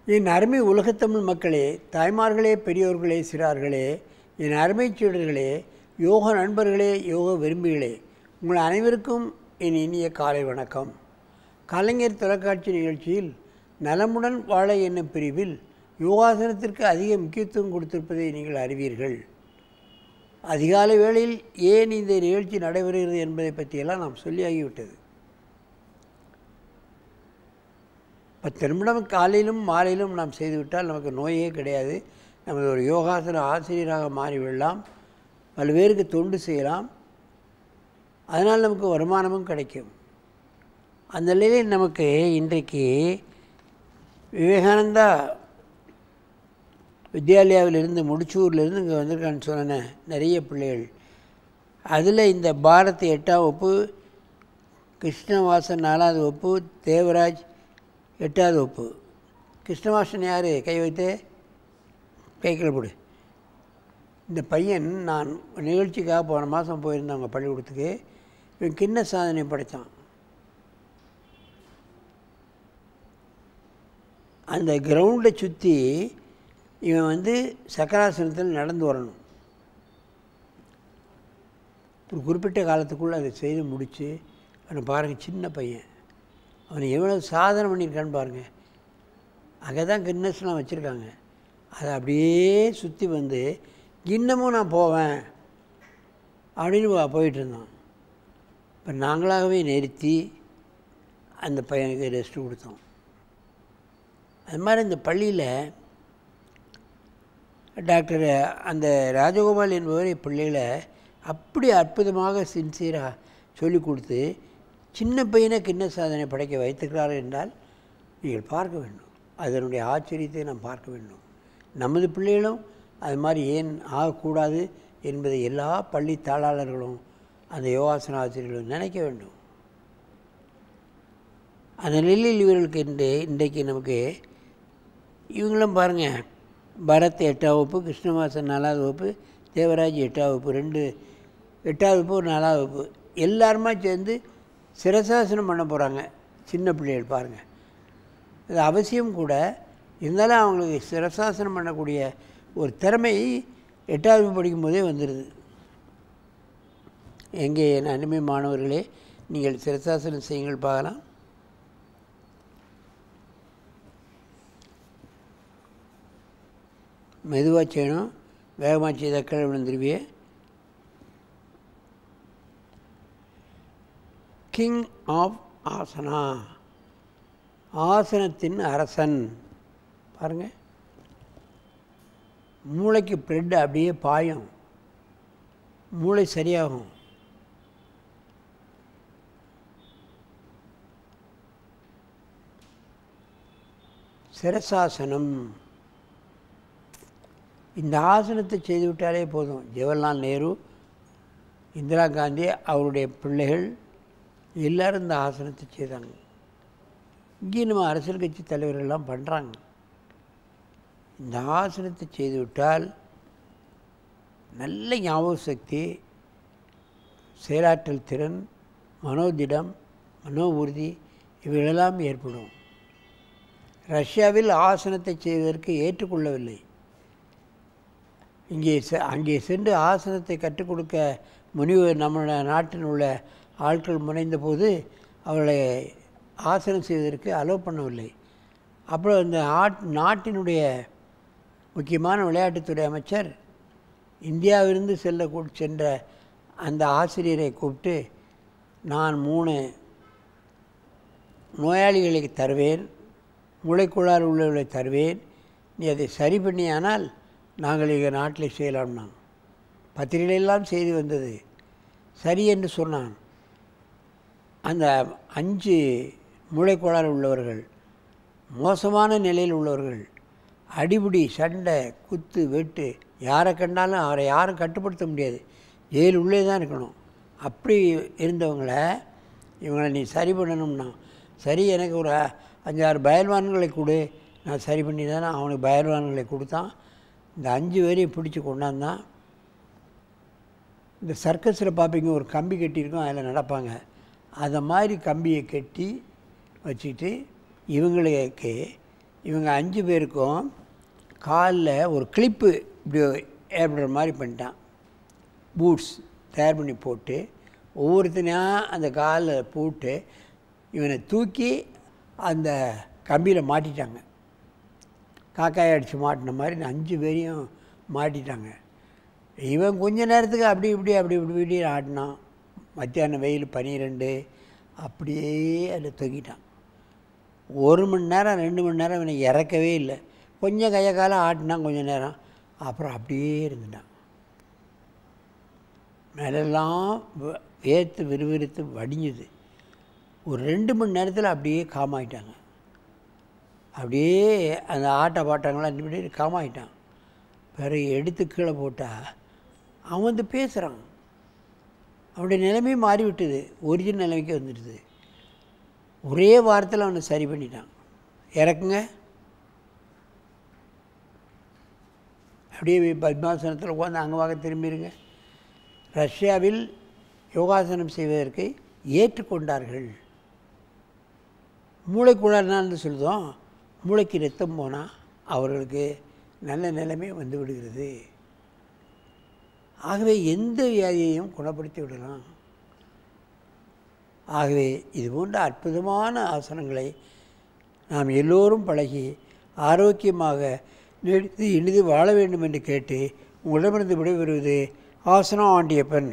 என் அருமை உலகத்தமிழ் மக்களே, தாய்மார்களே, பெரியோர்களே, சிறார்களே, என் அருமை சீடர்களே, யோக நண்பர்களே, யோக விரும்பிகளே, உங்கள் அனைவருக்கும் என் இனிய காலை வணக்கம். கலைஞர் தொலைக்காட்சி நிகழ்ச்சியில் நலமுடன் வாழ என்னும் பிரிவில் யோகாசனத்திற்கு அதிக முக்கியத்துவம் கொடுத்திருப்பதை நீங்கள் அறிவீர்கள். அதிகாலை வேளையில் ஏன் இந்த நிகழ்ச்சி நடைபெறுகிறது என்பதை பற்றியெல்லாம் நாம் சொல்லியாகிவிட்டது. 10 நிமிடம் காலையிலும் மாலையிலும் நாம் செய்துவிட்டால் நமக்கு நோயே கிடையாது. நமது ஒரு யோகாசன ஆசிரியராக மாறிவிடலாம், பல்வேறுக்கு தொண்டு செய்யலாம், அதனால் நமக்கு வருமானமும் கிடைக்கும். அந்த நிலையில் நமக்கு இன்றைக்கு விவேகானந்தா வித்யாலயாவிலிருந்து முடிச்சூரிலிருந்து இங்கே வந்திருக்கான்னு சொன்னேன் நிறைய பிள்ளைகள். அதில் இந்த பாரத் 8ஆம் வகுப்பு, கிருஷ்ணவாசன் 4வது வகுப்பு, தேவராஜ் 8வது வகுப்பு. கிருஷ்ணவாசன் யார்? கை வைத்து கைக்கில் போடு. இந்த பையன் நான் நிகழ்ச்சிக்காக போன மாதம் போயிருந்தாங்க பள்ளிக்கூடத்துக்கு. இவன் கிண்ண சாதனை படைத்தான். அந்த கிரவுண்டை சுற்றி இவன் சக்கராசனத்தில் நடந்து வரணும். ஒரு குறிப்பிட்ட காலத்துக்குள்ளே அதை செய்து முடித்து அவனை பாருங்கள், சின்ன பையன், அவனை எவ்வளோ சாதனை பண்ணியிருக்கான்னு பாருங்கள். அங்கே தான் கின்னஸ்லாம் வச்சுருக்காங்க. அதை அப்படியே சுற்றி வந்து இன்னமும் நான் போவேன் அப்படின்னு போயிட்டுருந்தான். இப்போ நாங்களாகவே நிறுத்தி அந்த பையனுக்கு ரெஸ்ட்டு கொடுத்தோம். அது மாதிரி இந்த பள்ளியில் டாக்டர் அந்த ராஜகோபால் என்பவர் பிள்ளைகளை அப்படி அற்புதமாக சின்சியராக சொல்லிக் கொடுத்து சின்ன பையனை கிண்ண சாதனை படைக்க வைத்திருக்கிறார்கள் என்றால் நீங்கள் பார்க்க வேண்டும். அதனுடைய ஆச்சரியத்தை நாம் பார்க்க வேண்டும். நமது பிள்ளைகளும் அது மாதிரி ஏன் ஆகக்கூடாது என்பதை எல்லா பள்ளி தாளாளர்களும் அந்த யோகாசன ஆசிரியர்களும் நினைக்க வேண்டும். அந்த நிலையில் இவர்களுக்கு இன்றைக்கு நமக்கு இவங்களும் பாருங்கள், பரத் 8ஆம் வகுப்பு, கிருஷ்ணவாசன் 4வது வகுப்பு, தேவராஜ் 8ஆம் வகுப்பு, 8வது வகுப்பு, ஒரு 4வது வகுப்பு, எல்லாருமா சேர்ந்து சிரசாசனம் பண்ண போகிறாங்க. சின்ன பிள்ளைகள் பாருங்கள், அது அவசியம் கூட. இருந்தாலும் அவங்களுக்கு சிரசாசனம் பண்ணக்கூடிய ஒரு திறமை 8வது படிக்கும்போதே வந்துடுது. எங்கே என் அருமை மாணவர்களே, நீங்கள் சிரசாசனம் செய்யுங்கள் பார்க்கலாம். மெதுவாக செய்யணும், வேகமாக செய்தால் கீழே விழுந்துருவியே. கிங் ஆஃப் ஆசனா, ஆசனத்தின் அரசன். பாருங்கள், மூளைக்கு ப்ரெட் அப்படியே பாயும், மூளை சரியாகும். சிரசாசனம், இந்த ஆசனத்தை செய்துவிட்டாலே போதும். ஜவஹர்லால் நேரு, இந்திரா காந்தி, அவருடைய பிள்ளைகள் எல்லோரும் இந்த ஆசனத்தை செய்தாங்க. இங்கே நம்ம அரசியல் கட்சி தலைவர்கள்லாம் பண்ணுறாங்க. இந்த ஆசனத்தை செய்துவிட்டால் நல்ல ஞாபக சக்தி, செயலாற்றல் திறன், மனோதிடம், மனோ உறுதி இவைகளெல்லாம் ஏற்படும். ரஷ்யாவில் ஆசனத்தை செய்வதற்கு ஏற்றுக்கொள்ளவில்லை. அங்கே சென்று ஆசனத்தை கற்றுக் கொடுக்க நம்ம நாட்டில் உள்ள ஆட்கள் முனைந்த போது அவர்களை ஆசனம் செய்வதற்கு அலோவ் பண்ணவில்லை. அப்புறம் இந்த நாட்டினுடைய முக்கியமான விளையாட்டுத்துறை அமைச்சர் இந்தியாவிலிருந்து சென்ற அந்த ஆசிரியரை கூப்பிட்டு, நான் 3 நோயாளிகளை தருவேன், மூளைக்குழாறு உள்ளவர்களை தருவேன், நீ அதை சரி பண்ணியானால் நாங்கள் எங்கள் நாட்டில் செய்யலாம்னா. பத்திரிகைகளெல்லாம் செய்தி வந்தது. சரி என்று சொன்னான். அந்த 5 மூளைக்கோளாறு உள்ளவர்கள், மோசமான நிலையில் உள்ளவர்கள், அடிபிடி, சண்டை, குத்து, வெட்டு, யாரை கண்டாலும் அவரை யாரும் கட்டுப்படுத்த முடியாது, ஜெயில் உள்ளே தான் இருக்கணும். அப்படி இருந்தவங்கள இவங்களை நீ சரி பண்ணணும்னா, சரி எனக்கு ஒரு 5-6 பயல்வான்களை கொடு, நான் சரி பண்ணி தானே அவனுக்கு பயல்வான்களை கொடுத்தான். இந்த 5 பேரையும் பிடிச்சி கொண்டாந்தான். இந்த சர்க்கஸில் பார்ப்பீங்க, ஒரு கம்பி கட்டியிருக்கும், அதில் நடப்பாங்க. அதை மாதிரி கம்பியை கட்டி வச்சுக்கிட்டு இவங்களுக்கு இவங்க 5 பேருக்கும் காலில் ஒரு கிளிப்பு இப்படி ஏற்படுற மாதிரி பண்ணிட்டான். பூட்ஸ் தயார் பண்ணி போட்டு ஒவ்வொருத்தனையாக அந்த காலில் போட்டு இவனை தூக்கி அந்த கம்பியில் மாட்டிட்டாங்க. காக்காயை அடித்து மாட்டின மாதிரி இந்த 5 பேரையும் மாட்டிட்டாங்க. இவன் கொஞ்ச நேரத்துக்கு அப்படி இப்படி ஆட்டினான். மத்தியானம் வெயில் 12 அப்படியே அதில் தொங்கிட்டான். 1 மணி நேரம் 2 மணி நேரம் இவனை இறக்கவே இல்லை. கொஞ்சம் கையை காலம் ஆட்டினான் கொஞ்சம் நேரம், அப்புறம் அப்படியே இருந்துட்டான். மேலெல்லாம் வேர்த்து விறுவிறுத்து வடிஞ்சுது. ஒரு 2 மணி நேரத்தில் அப்படியே காமாயிட்டாங்க. அப்படியே அந்த ஆட்ட பாட்டங்களாம் இப்படி காமாயிட்டான். பிறகு எடுத்து கீழே போட்டால் அவன் வந்து பேசுகிறான். அவனுடைய நிலைமையும் மாறிவிட்டுது, ஒரிஜினல் நிலைமைக்கு வந்துடுது. ஒரே வாரத்தில் அவனை சரி பண்ணிட்டான். இறக்குங்க, அப்படியே பத்மாசனத்தில் உட்காந்து அங்கே வாங்க திரும்பிடுங்க. ரஷ்யாவில் யோகாசனம் செய்வதற்கு ஏற்றுக்கொண்டார்கள். மூளைக்குள்ளார்னான்னு சொல்லுதோம், மூளைக்கு ரத்தம் போனால் அவர்களுக்கு நல்ல நிலைமை வந்து விடுகிறது. ஆகவே எந்த வியாதியையும் குணப்படுத்தி விடலாம். ஆகவே இது போன்ற அற்புதமான ஆசனங்களை நாம் எல்லோரும் பழகி ஆரோக்கியமாக நீடித்து இனிது வாழ வேண்டும் என்று கேட்டு உங்களிடமிருந்து விடைபெறுவது ஆசனம் ஆண்டியப்பன்.